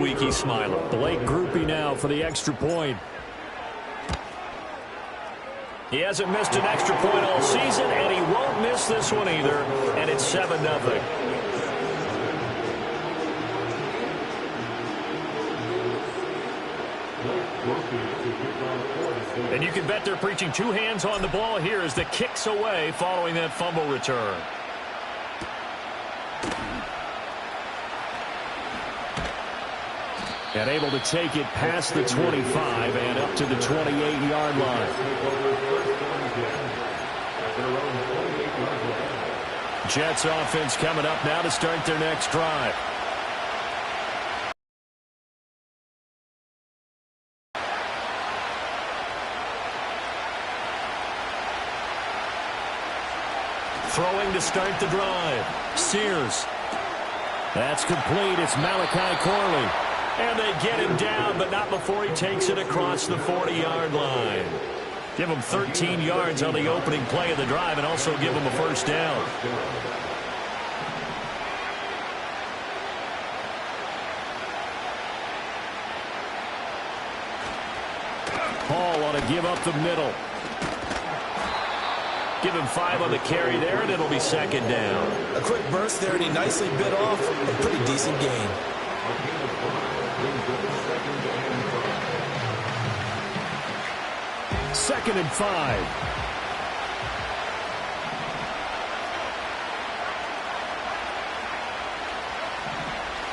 week, he's smiling. The late groupie now for the extra point. He hasn't missed an extra point all season, and he won't miss this one either, and it's 7-0. And you can bet they're preaching two hands on the ball here as the kick's away following that fumble return. And able to take it past the 25 and up to the 28-yard line. Jets offense coming up now to start their next drive. Throwing to start the drive. Sears. That's complete. It's Malachi Corley. And they get him down, but not before he takes it across the 40-yard line. Give him 13 yards on the opening play of the drive and also give him a first down. Hall ought to give up the middle. Give him 5 on the carry there, and it'll be second down. A quick burst there, and he nicely bit off a pretty decent gain. Second and 5.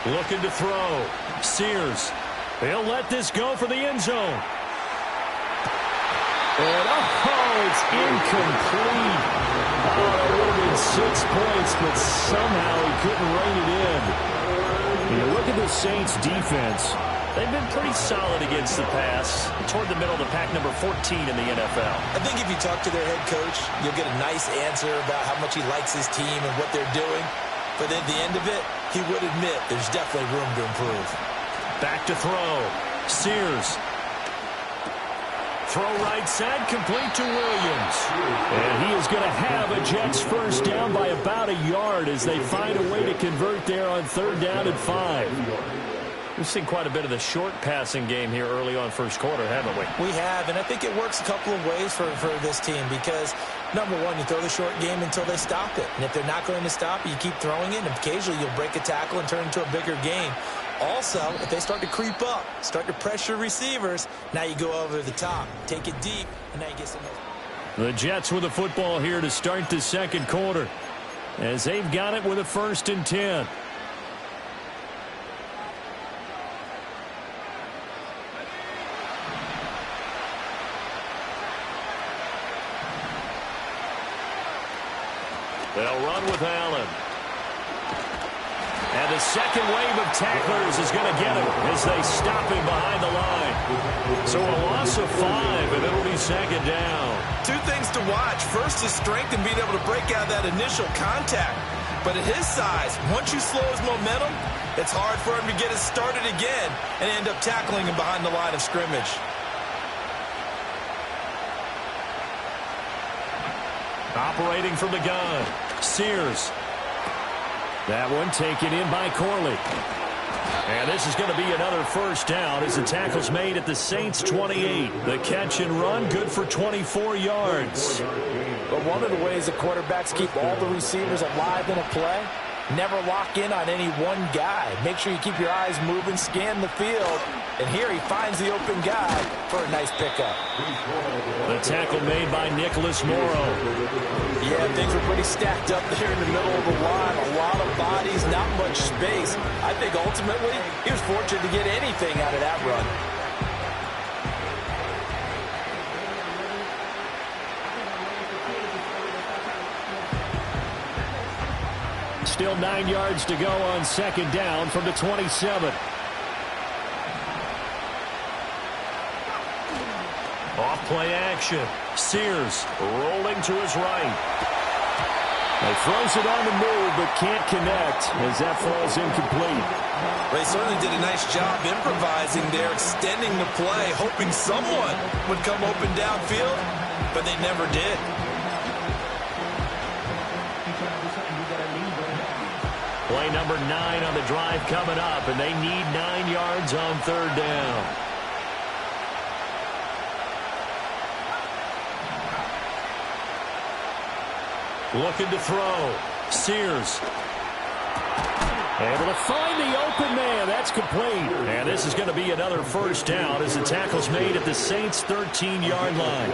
Looking to throw. Sears. He'll let this go for the end zone. And it's incomplete. Oh, that would have been 6 points, but somehow he couldn't rein it in. You look at the Saints' defense. They've been pretty solid against the pass. Toward the middle of the pack, number 14 in the NFL. I think if you talk to their head coach, you'll get a nice answer about how much he likes his team and what they're doing. But at the end of it, he would admit there's definitely room to improve. Back to throw. Sears. Throw right side, complete to Williams. And he is going to have a Jets first down by about a yard as they find a way to convert there on 3rd down and 5. We've seen quite a bit of the short passing game here early on first quarter, haven't we? We have, and I think it works a couple of ways for this team because, number one, you throw the short game until they stop it. And if they're not going to stop it, you keep throwing it, and occasionally you'll break a tackle and turn it into a bigger game. Also, if they start to creep up, start to pressure receivers, now you go over the top, take it deep, and now you get some. The Jets with the football here to start the second quarter as they've got it with a 1st and 10. They'll run with Allen. And the second wave of tacklers is going to get him as they stop him behind the line. So a loss of 5, and it'll be second down. Two things to watch. First, his strength and being able to break out that initial contact. But at his size, once you slow his momentum, it's hard for him to get it started again and end up tackling him behind the line of scrimmage. Operating from the gun. Sears. That one taken in by Corley. And this is going to be another first down as the tackle's made at the Saints' 28. The catch and run good for 24 yards. But one of the ways that quarterbacks keep all the receivers alive in a play, never lock in on any one guy. Make sure you keep your eyes moving, scan the field. And here he finds the open guy for a nice pickup. The tackle made by Nicholas Morrow. Yeah, things were pretty stacked up there in the middle of the line. A lot of bodies, not much space. I think ultimately he was fortunate to get anything out of that run. Still 9 yards to go on second down from the 27. Off play action. Sears rolling to his right. He throws it on the move but can't connect as that falls incomplete. They certainly did a nice job improvising there, extending the play, hoping someone would come open downfield, but they never did. Play number 9 on the drive coming up, and they need 9 yards on third down. Looking to throw. Sears. Able to find the open man. That's complete. And this is going to be another first down as the tackle's made at the Saints' 13-yard line.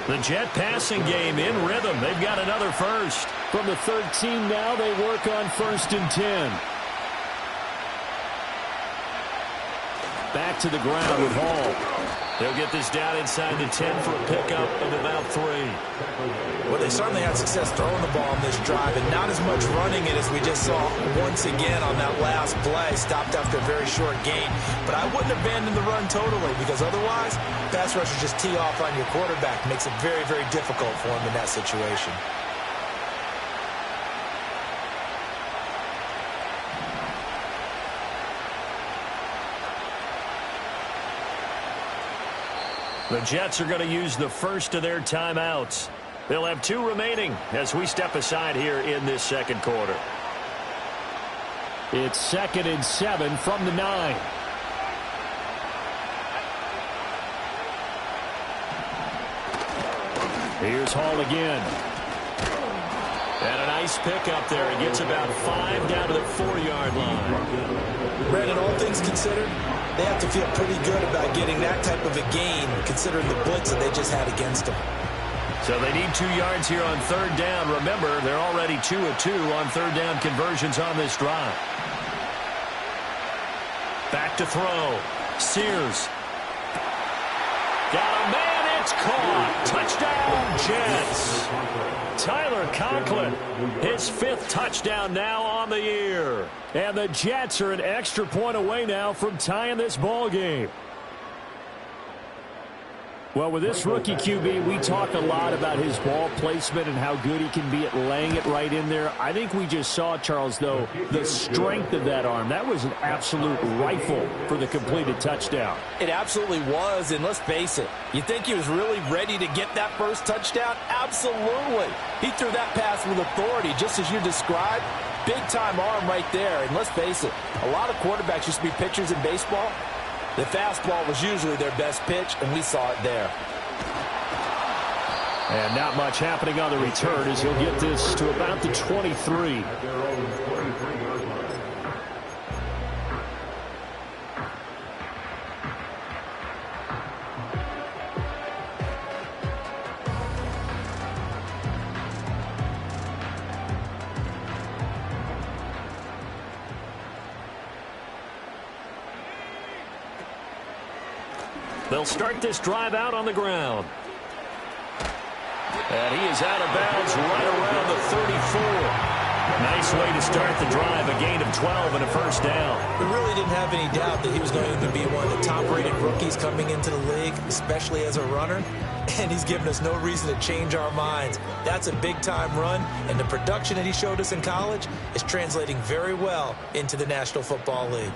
The Jet passing game in rhythm. They've got another first. From the 13 now, they work on 1st and 10. Back to the ground with Hall. They'll get this down inside the 10 for a pickup of about 3. Well, they certainly had success throwing the ball on this drive, and not as much running it as we just saw once again on that last play. Stopped after a very short gain. But I wouldn't abandon the run totally, because otherwise, pass rushers just tee off on your quarterback. Makes it very, very difficult for him in that situation. The Jets are going to use the first of their timeouts. They'll have 2 remaining as we step aside here in this second quarter. It's 2nd and 7 from the 9. Here's Hall again. And a nice pickup there. He gets about 5 down to the 4-yard line. Brandon, all things considered, they have to feel pretty good about getting that type of a gain, considering the blitz that they just had against them. So they need 2 yards here on third down. Remember, they're already 2 of 2 on third down conversions on this drive. Back to throw. Sears. Got a man. It's caught. Touchdown, Jets. Tyler Conklin, his 5th touchdown now on the year. And the Jets are an extra point away now from tying this ball game. Well, with this rookie QB, we talk a lot about his ball placement and how good he can be at laying it right in there. I think we just saw, Charles, though, the strength of that arm. That was an absolute rifle for the completed touchdown. It absolutely was, and let's face it, you think he was really ready to get that first touchdown? Absolutely. He threw that pass with authority, just as you described. Big-time arm right there, and let's face it, a lot of quarterbacks used to be pitchers in baseball. The fastball was usually their best pitch, and we saw it there. And not much happening on the return as he'll get this to about the 23. They'll start this drive out on the ground. And he is out of bounds right around the 34. Nice way to start the drive, a gain of 12 and a first down. We really didn't have any doubt that he was going to be one of the top-rated rookies coming into the league, especially as a runner. And he's given us no reason to change our minds. That's a big-time run, and the production that he showed us in college is translating very well into the National Football League.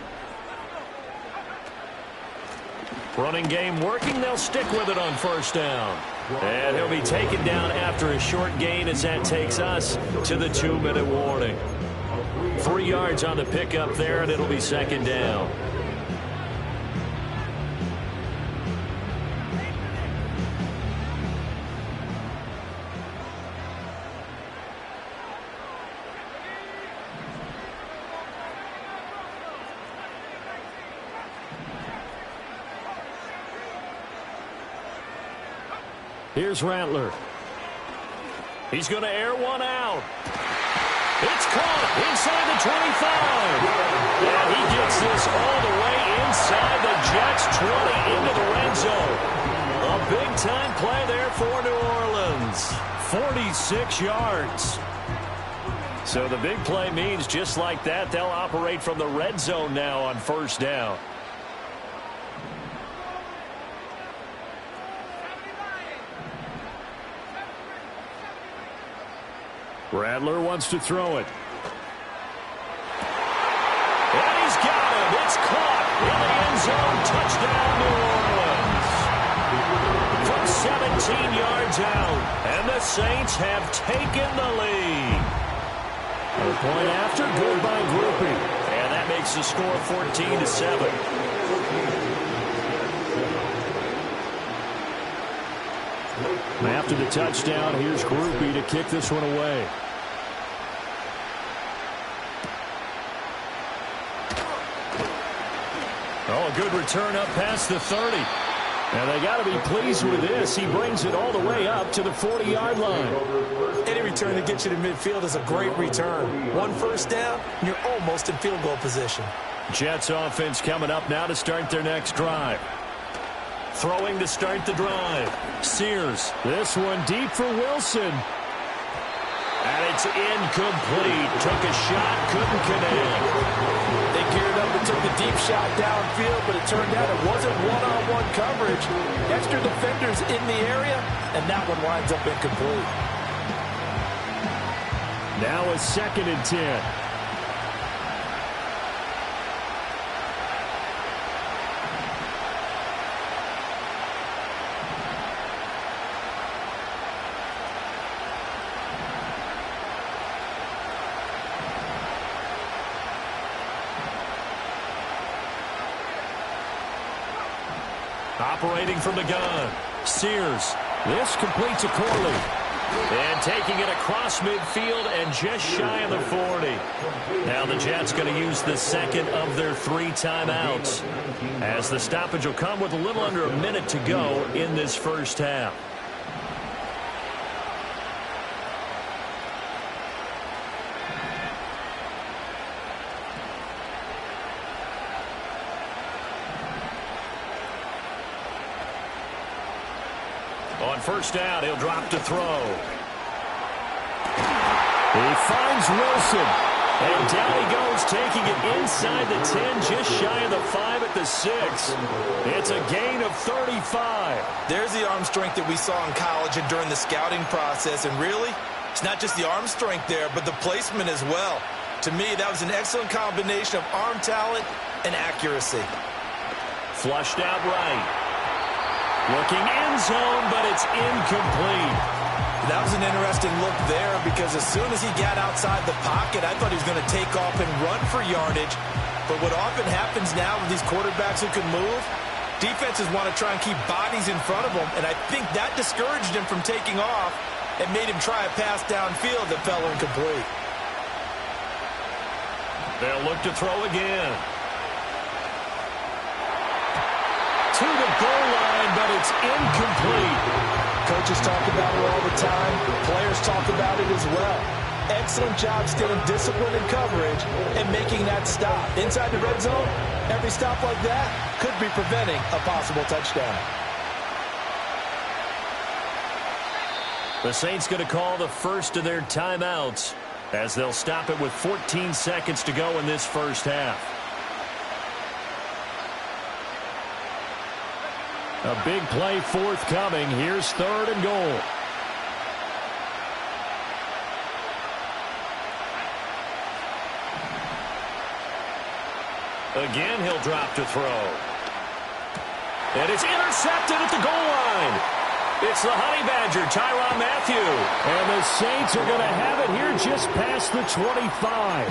Running game working. They'll stick with it on first down. And he'll be taken down after a short gain as that takes us to the 2-minute warning. 3 yards on the pickup there, and it'll be second down. Here's Rattler. He's going to air one out. It's caught inside the 25. And he gets this all the way inside the Jets' 20 into the red zone. A big-time play there for New Orleans. 46 yards. So the big play means just like that, they'll operate from the red zone now on first down. Rattler wants to throw it. And he's got him. It's caught in the end zone. Touchdown, New Orleans. From 17 yards out. And the Saints have taken the lead. The point after, good by Groupie. And that makes the score 14-7. After the touchdown, here's Groupie to kick this one away. Oh, a good return up past the 30. And they got to be pleased with this. He brings it all the way up to the 40-yard line. Any return that gets you to midfield is a great return. One first down, and you're almost in field goal position. Jets offense coming up now to start their next drive. Throwing to start the drive. Sears. This one deep for Wilson. And it's incomplete. Took a shot, couldn't connect. They geared up and took the deep shot downfield, but it turned out it wasn't one-on-one coverage. Extra defenders in the area, and that one winds up incomplete. Now a 2nd and 10. Operating from the gun. Sears. This completes a Corley. And taking it across midfield and just shy of the 40. Now the Jets going to use the second of their 3 timeouts, as the stoppage will come with a little under a minute to go in this first half. On first down, he'll drop to throw. He finds Wilson. And down he goes, taking it inside the 10, just shy of the 5 at the 6. It's a gain of 35. There's the arm strength that we saw in college and during the scouting process. And really, it's not just the arm strength there, but the placement as well. To me, that was an excellent combination of arm talent and accuracy. Flushed out right. Looking end zone, but it's incomplete. That was an interesting look there, because as soon as he got outside the pocket, I thought he was going to take off and run for yardage. But what often happens now with these quarterbacks who can move, defenses want to try and keep bodies in front of them, and I think that discouraged him from taking off and made him try a pass downfield that fell incomplete. They'll look to throw again. To the goal line, but it's incomplete. Coaches talk about it all the time. Players talk about it as well. Excellent job staying disciplined in coverage and making that stop. Inside the red zone, every stop like that could be preventing a possible touchdown. The Saints going to call the first of their timeouts, as they'll stop it with 14 seconds to go in this first half. A big play forthcoming. Here's 3rd and goal. Again, he'll drop to throw. And it's intercepted at the goal line. It's the Honey Badger, Tyrann Mathieu. And the Saints are going to have it here just past the 25.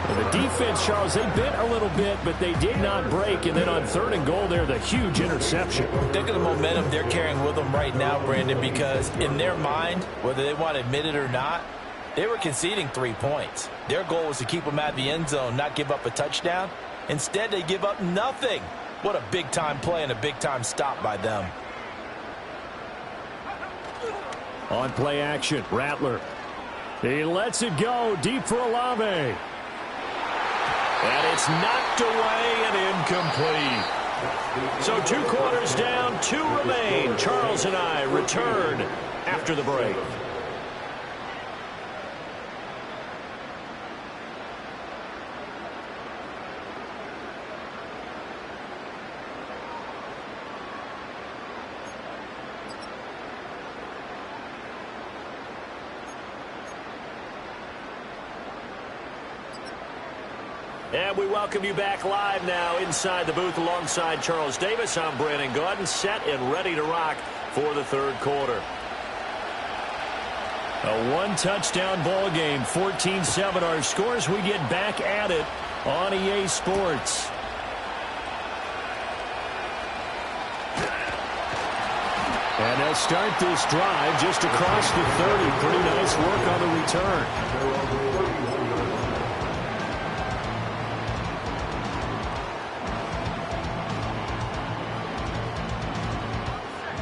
And the defense, Charles, they bent a little bit, but they did not break. And then on 3rd and goal there, the huge interception. Think of the momentum they're carrying with them right now, Brandon, because in their mind, whether they want to admit it or not, they were conceding 3 points. Their goal was to keep them at the end zone, not give up a touchdown. Instead, they give up nothing. What a big-time play and a big-time stop by them. On play action, Rattler. He lets it go deep for Olave. And it's knocked away and incomplete. So 2 quarters down, 2 remain. Charles and I return after the break. And we welcome you back live now inside the booth alongside Charles Davis. I'm Brandon Gaudin, set and ready to rock for the 3rd quarter. A one-touchdown ball game, 14-7 our scores. We get back at it on EA Sports. And they'll start this drive just across the 30. Pretty nice work on the return.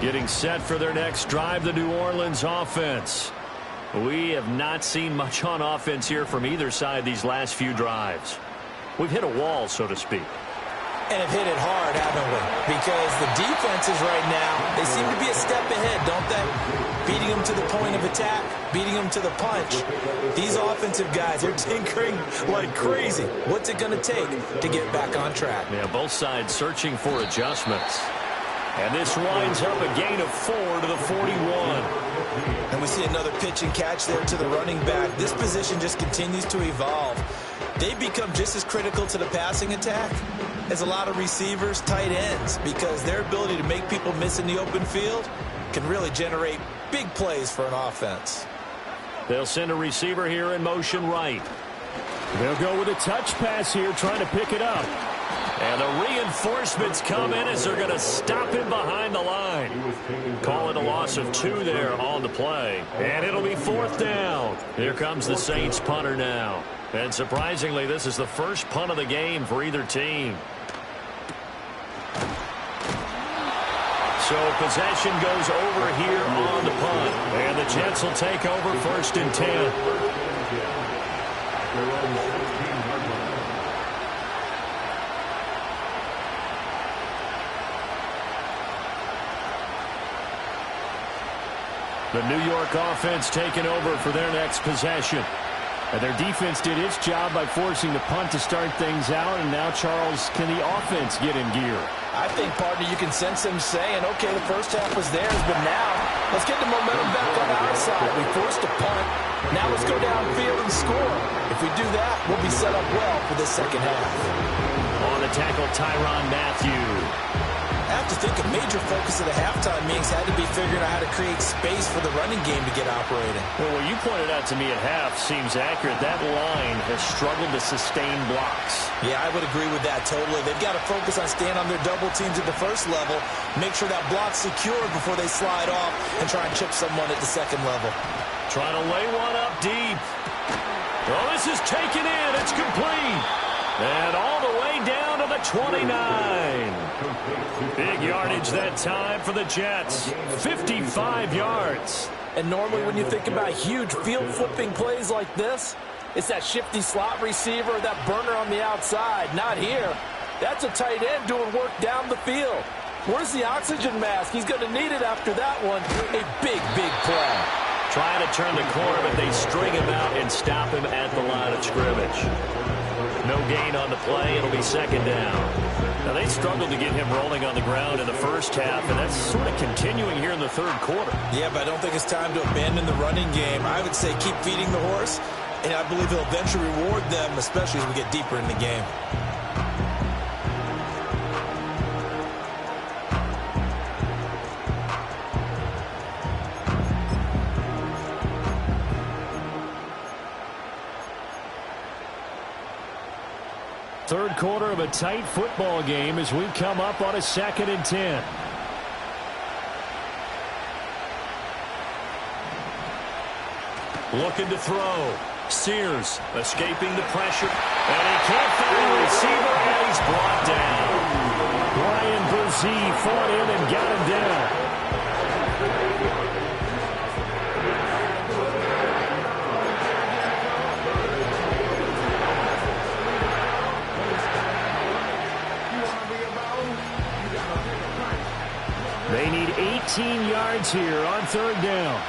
Getting set for their next drive, the New Orleans offense. We have not seen much on offense here from either side these last few drives. We've hit a wall, so to speak. And have hit it hard, haven't we? Because the defenses right now, they seem to be a step ahead, don't they? Beating them to the point of attack, beating them to the punch. These offensive guys, they're tinkering like crazy. What's it going to take to get back on track? Yeah, both sides searching for adjustments. And this winds up a gain of 4 to the 41. And we see another pitch and catch there to the running back. This position just continues to evolve. They become just as critical to the passing attack as a lot of receivers, tight ends, because their ability to make people miss in the open field can really generate big plays for an offense. They'll send a receiver here in motion right. They'll go with a touch pass here, trying to pick it up. And the reinforcements come in as they're going to stop him behind the line. Call it a loss of 2 there on the play. And it'll be 4th down. Here comes the Saints punter now. And surprisingly, this is the first punt of the game for either team. So possession goes over here on the punt. And the Jets will take over 1st and 10. The New York offense taking over for their next possession. And their defense did its job by forcing the punt to start things out. And now, Charles, can the offense get in gear? I think, partner, you can sense them saying, okay, the first half was theirs, but now let's get the momentum back on our side. We forced a punt. Now let's go downfield and score. If we do that, we'll be set up well for the second half. On the tackle, Tyrann Mathieu. I have to think a major focus of the halftime meetings had to be figuring out how to create space for the running game to get operating. Well, what you pointed out to me at half seems accurate. That line has struggled to sustain blocks. Yeah, I would agree with that totally. They've got to focus on staying on their double teams at the first level, make sure that block's secure before they slide off and try and chip someone at the second level. Trying to lay one up deep. Well, this is taken in. It's complete. And all the way down to the 29. Big yardage that time for the Jets. 55 yards. And normally when you think about huge field-flipping plays like this, it's that shifty slot receiver or that burner on the outside. Not here. That's a tight end doing work down the field. Where's the oxygen mask? He's going to need it after that one. A big, big play. Trying to turn the corner, but they string him out and stop him at the line of scrimmage. No gain on the play. It'll be 2nd down. Now, they struggled to get him rolling on the ground in the first half, and that's sort of continuing here in the 3rd quarter. Yeah, but I don't think it's time to abandon the running game. I would say keep feeding the horse, and I believe he'll eventually reward them, especially as we get deeper in the game. Third quarter of a tight football game as we come up on a 2nd and 10. Looking to throw. Sears escaping the pressure. And he can't find a receiver, and he's brought down. Brian Brzee fought in and got him down. They need 18 yards here on 3rd down.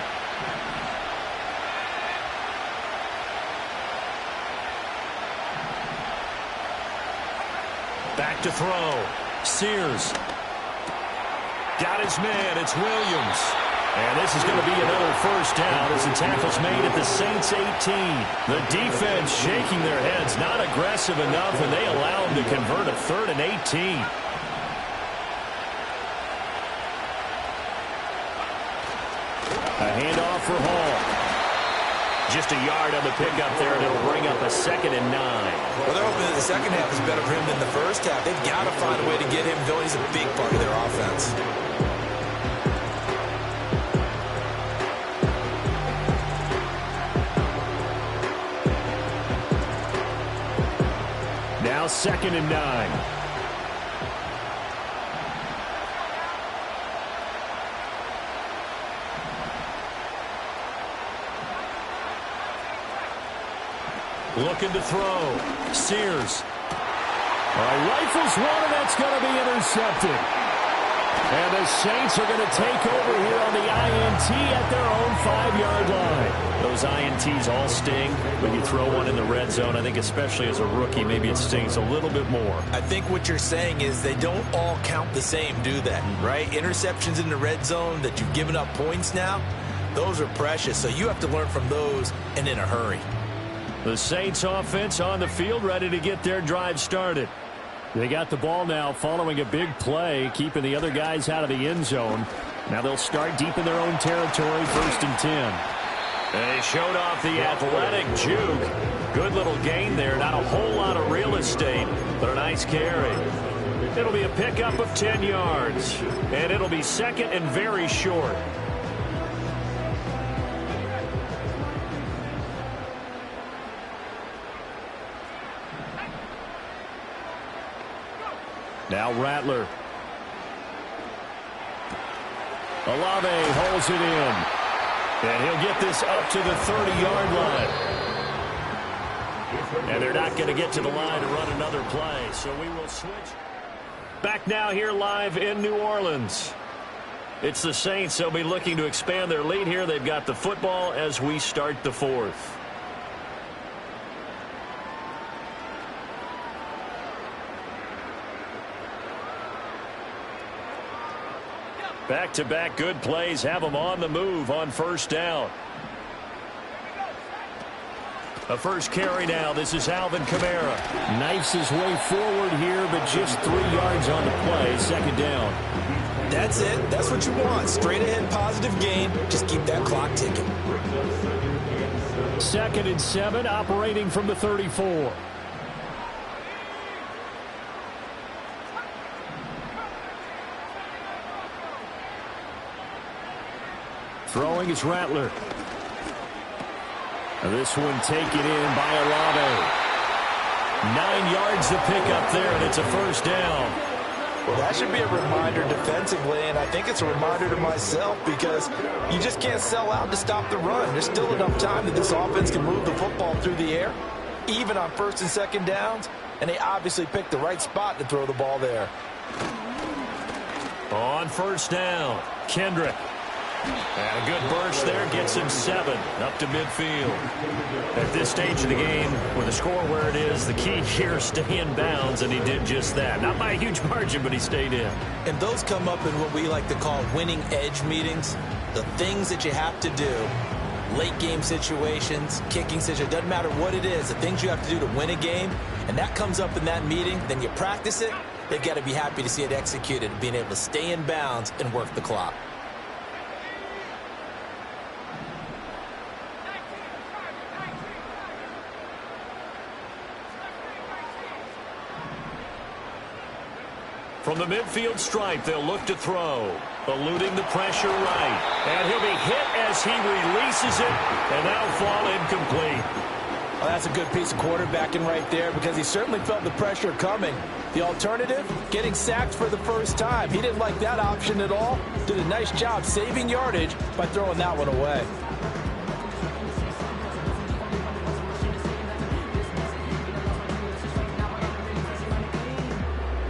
Back to throw. Sears. Got his man. It's Williams. And this is going to be another 1st down as the tackle's made at the Saints 18. The defense shaking their heads, not aggressive enough, and they allow him to convert a 3rd and 18. A handoff for Hall. Just a yard on the pickup there, and it'll bring up a 2nd and 9. Well, they're hoping that the second half is better for him than the first half. They've got to find a way to get him going. He's a big part of their offense. Now 2nd and 9. Looking to throw. Sears. All right, rifles one, and that's going to be intercepted. And the Saints are going to take over here on the INT at their own 5-yard line. Those INTs all sting when you throw one in the red zone. I think especially as a rookie, maybe it stings a little bit more. I think what you're saying is they don't all count the same, do they? Right? Interceptions in the red zone that you've given up points now, those are precious. So you have to learn from those and in a hurry. The Saints offense on the field, ready to get their drive started. They got the ball now following a big play, keeping the other guys out of the end zone. Now they'll start deep in their own territory, 1st and 10. They showed off the athletic juke. Good little gain there. Not a whole lot of real estate, but a nice carry. It'll be a pickup of 10 yards, and it'll be 2nd and very short. Now Rattler. Olave holds it in. And he'll get this up to the 30-yard line. And they're not going to get to the line to run another play, so we will switch. Back now here live in New Orleans. It's the Saints. They'll be looking to expand their lead here. They've got the football as we start the 4th. Back-to-back good plays have them on the move on 1st down. A first carry now. This is Alvin Kamara. Knifes his way forward here, but just 3 yards on the play. 2nd down. That's it. That's what you want. Straight ahead positive gain. Just keep that clock ticking. 2nd and 7, operating from the 34. Throwing is Rattler. And this one taken in by Olave. 9 yards to pick up there, and it's a 1st down. Well, that should be a reminder defensively, and I think it's a reminder to myself because you just can't sell out to stop the run. There's still enough time that this offense can move the football through the air, even on 1st and 2nd downs, and they obviously picked the right spot to throw the ball there. On 1st down, Kendrick. And a good burst there gets him 7 up to midfield. At this stage of the game, with the score where it is, the key here is stay in bounds, and he did just that. Not by a huge margin, but he stayed in. And those come up in what we like to call winning edge meetings. The things that you have to do, late game situations, kicking situations, doesn't matter what it is, the things you have to do to win a game, and that comes up in that meeting, then you practice it, they've got to be happy to see it executed, being able to stay in bounds and work the clock. From the midfield stripe, they'll look to throw. Eluding the pressure right. And he'll be hit as he releases it, and that'll fall incomplete. Well, that's a good piece of quarterbacking right there because he certainly felt the pressure coming. The alternative, getting sacked for the first time. He didn't like that option at all. Did a nice job saving yardage by throwing that one away.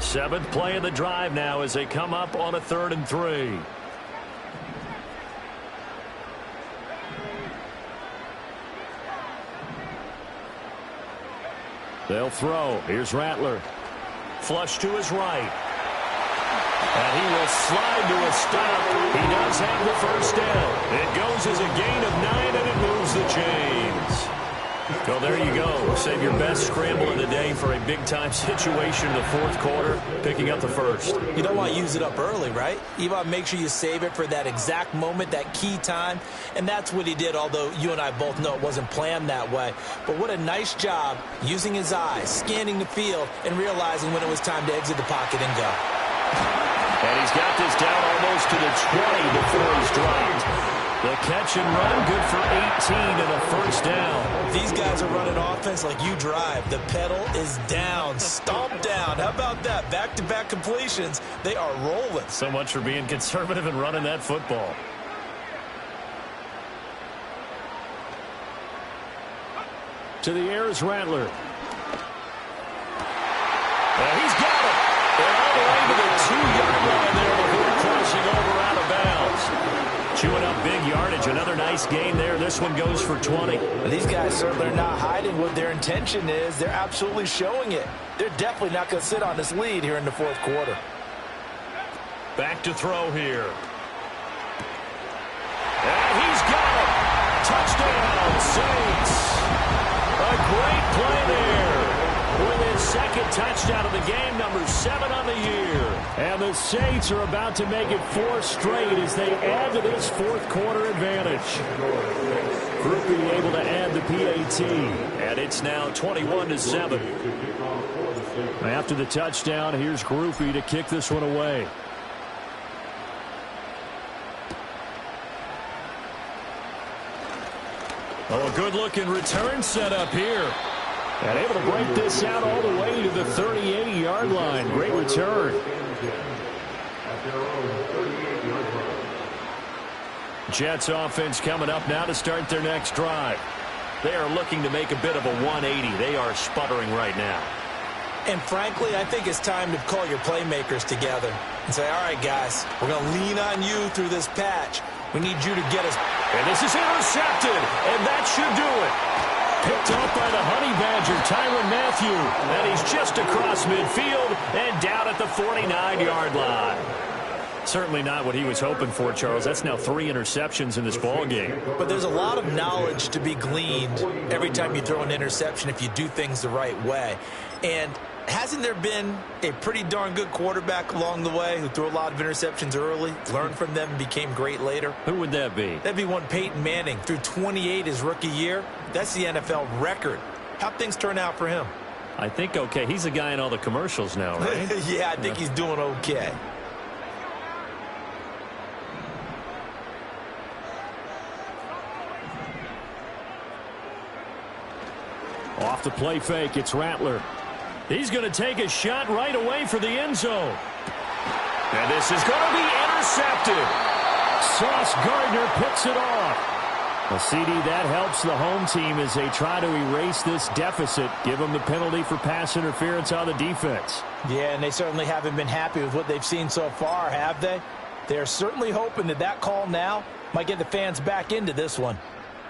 Seventh play of the drive now as they come up on a 3rd and 3. They'll throw. Here's Rattler. Flush to his right. And he will slide to a stop. He does have the 1st down. It goes as a gain of 9, and it moves the chains. Well, there you go. Save your best scramble of the day for a big-time situation in the fourth quarter, picking up the first. You don't want to use it up early, right? You want to make sure you save it for that exact moment, that key time, and that's what he did, although you and I both know it wasn't planned that way. But what a nice job using his eyes, scanning the field, and realizing when it was time to exit the pocket and go. And he's got this down almost to the 20 before he's dropped. The catch and run, good for 18 and a first down. These guys are running offense like you drive. The pedal is down, stomped down. How about that? Back-to-back completions. They are rolling. So much for being conservative and running that football. To the air is Rattler. He's got it. And all the way to the 2-yard line there before crossing over out of bounds. Chewing up big yardage. Another nice gain there. This one goes for 20. These guys certainly are not hiding what their intention is. They're absolutely showing it. They're definitely not going to sit on this lead here in the fourth quarter. Back to throw here. And he's got it. Touchdown, Saints. A great play there. With his second touchdown of the game, number 7 on the year. And the Saints are about to make it 4 straight as they add to this fourth quarter advantage. Groupie able to add the PAT. And it's now 21-7. After the touchdown, here's Groupie to kick this one away. Oh, a good-looking return set up here. And able to break this out all the way to the 38-yard line. Great return. Jets offense coming up now to start their next drive. They are looking to make a bit of a 180. They are sputtering right now. And frankly, I think it's time to call your playmakers together and say, all right, guys, we're going to lean on you through this patch. We need you to get us. And this is intercepted, and that should do it. Picked up by the Honey Badger, Tyrann Mathieu. And he's just across midfield and down at the 49-yard line. Certainly not what he was hoping for, Charles. That's now 3 interceptions in this ball game. But there's a lot of knowledge to be gleaned every time you throw an interception if you do things the right way. And hasn't there been a pretty darn good quarterback along the way who threw a lot of interceptions early, learned from them, and became great later? Who would that be? That'd be one Peyton Manning. Threw 28 his rookie year. That's the NFL record. How'd things turn out for him? I think okay. He's the guy in all the commercials now, right? Yeah, I think he's doing okay. Off the play fake, it's Rattler. He's going to take a shot right away for the end zone. And this is going to be intercepted. Sauce Gardner picks it off. A CD that helps the home team as they try to erase this deficit, give them the penalty for pass interference on the defense. Yeah, and they certainly haven't been happy with what they've seen so far, have they? They're certainly hoping that that call now might get the fans back into this one.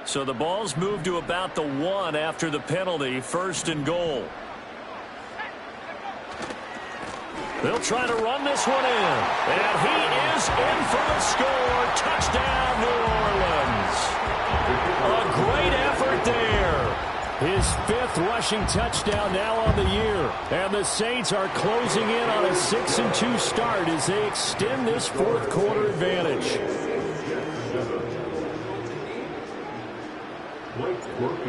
So the ball's moved to about the 1 after the penalty, 1st and goal. They'll try to run this one in. And he is in for the score. Touchdown, New Orleans. A great effort there. His 5th rushing touchdown now on the year. And the Saints are closing in on a 6-2 start as they extend this fourth quarter advantage.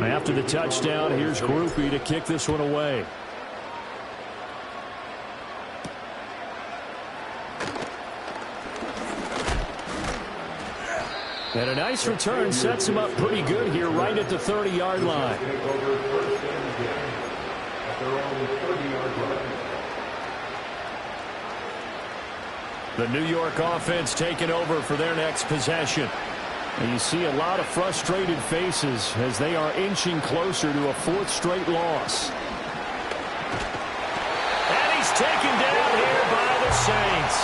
After the touchdown, here's Groupie to kick this one away. And a nice return sets him up pretty good here right at the 30-yard line. The New York offense taking over for their next possession. And you see a lot of frustrated faces as they are inching closer to a 4th straight loss. And he's taken down here by the Saints.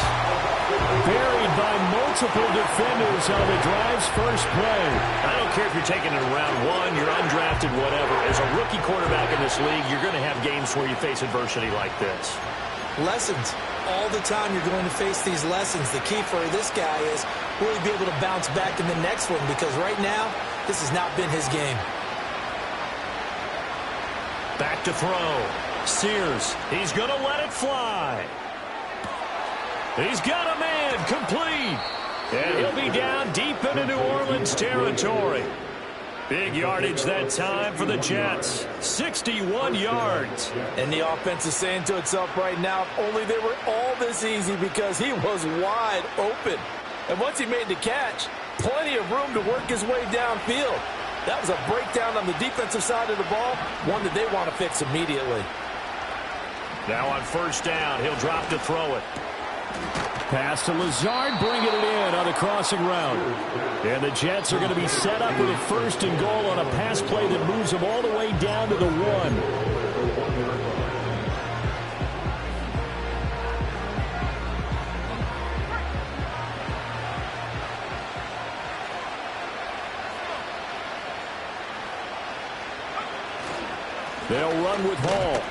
Buried by multiple defenders on the drive's first play. I don't care if you're taking it in round 1, you're undrafted, whatever. As a rookie quarterback in this league, you're going to have games where you face adversity like this. Lessons. All the time you're going to face these lessons. The key for this guy is will he be able to bounce back in the next one, because right now this has not been his game. Back to throw. Sears, he's going to let it fly. He's got a man, complete. And he'll be down deep into New Orleans territory. Big yardage that time for the Jets. 61 yards. And the offense is saying to itself right now, if only they were all this easy, because he was wide open. And once he made the catch, plenty of room to work his way downfield. That was a breakdown on the defensive side of the ball, one that they want to fix immediately. Now on first down, he'll drop to throw it. Pass to Lazard, bringing it in on the crossing route. And the Jets are going to be set up with a first and goal on a pass play that moves them all the way down to the 1. They'll run with Hall.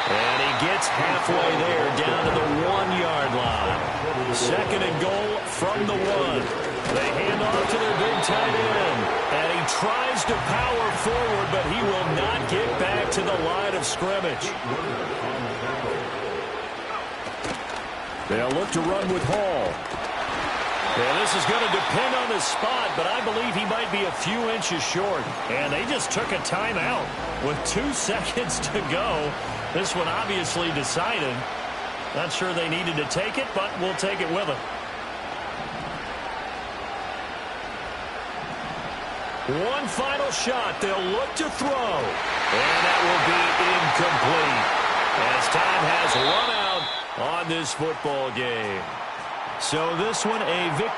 And he gets halfway there, down to the 1-yard line. Second and goal from the 1. They hand off to their big tight end. And he tries to power forward, but he will not get back to the line of scrimmage. They'll look to run with Hall. And this is going to depend on the spot, but I believe he might be a few inches short. And they just took a timeout with 2 seconds to go. This one obviously decided. Not sure they needed to take it, but we'll take it with them. One final shot. They'll look to throw. And that will be incomplete as time has run out on this football game. So this one a victory.